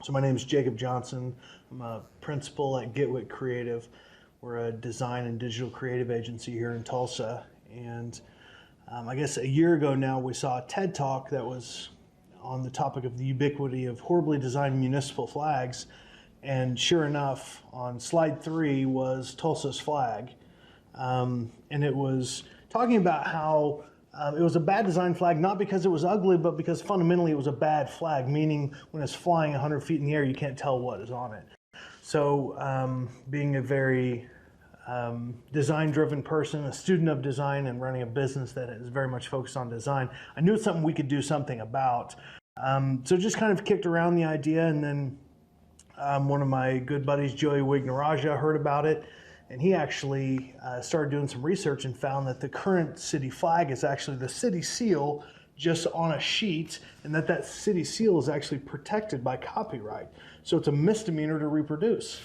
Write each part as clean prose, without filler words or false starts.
So my name is Jacob Johnson. I'm a principal at Gitwit Creative. We're a design and digital creative agency here in Tulsa. And I guess a year ago now we saw a TED Talk that was on the topic of the ubiquity of horribly designed municipal flags. And sure enough, on slide 3 was Tulsa's flag. And it was talking about how it was a bad design flag, not because it was ugly, but because fundamentally it was a bad flag, meaning when it's flying 100 feet in the air, you can't tell what is on it. So being a very design-driven person, a student of design, and running a business that is very much focused on design, I knew it's something we could do something about. So just kind of kicked around the idea, and then one of my good buddies, Joey Wignaraja, heard about it. And he actually started doing some research and found that the current city flag is actually the city seal just on a sheet, and that city seal is actually protected by copyright. So it's a misdemeanor to reproduce.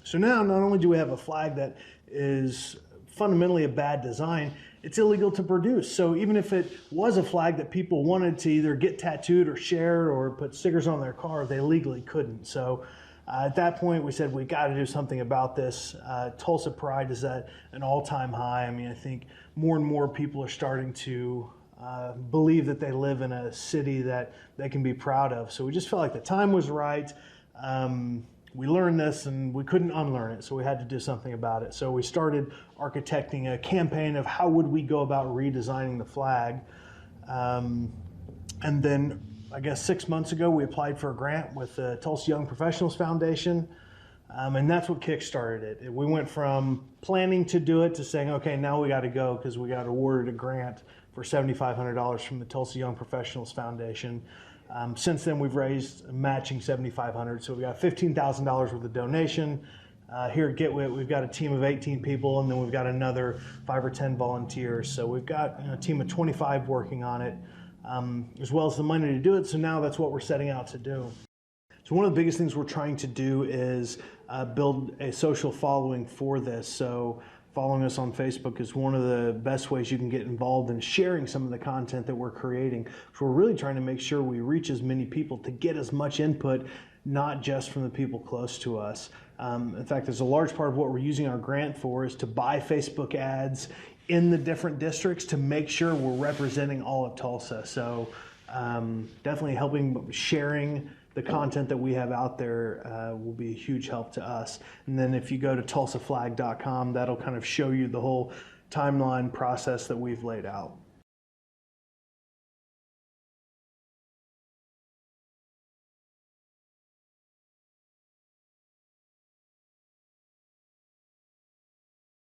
So now not only do we have a flag that is fundamentally a bad design, it's illegal to produce. So even if it was a flag that people wanted to either get tattooed or share or put stickers on their car, they legally couldn't. So at that point, we said we got to do something about this. Tulsa pride is at an all-time high. I mean, I think more and more people are starting to believe that they live in a city that they can be proud of. So we just felt like the time was right. We learned this and we couldn't unlearn it, so we had to do something about it. So we started architecting a campaign of how would we go about redesigning the flag. And then I guess 6 months ago, we applied for a grant with the Tulsa Young Professionals Foundation, and that's what kickstarted it. We went from planning to do it to saying, okay, now we got to go because we got awarded a grant for $7,500 from the Tulsa Young Professionals Foundation. Since then, we've raised a matching $7,500, so we got $15,000 worth of donation. Here at Gitwit, we've got a team of 18 people, and then we've got another 5 or 10 volunteers. So we've got a team of 25 working on it. As well as the money to do it, so now that's what we're setting out to do. So one of the biggest things we're trying to do is build a social following for this. So following us on Facebook is one of the best ways you can get involved in sharing some of the content that we're creating. So we're really trying to make sure we reach as many people to get as much input, not just from the people close to us. In fact, there's a large part of what we're using our grant for is to buy Facebook ads in the different districts to make sure we're representing all of Tulsa. So definitely helping sharing the content that we have out there will be a huge help to us. And then if you go to tulsaflag.com, that'll kind of show you the whole timeline process that we've laid out.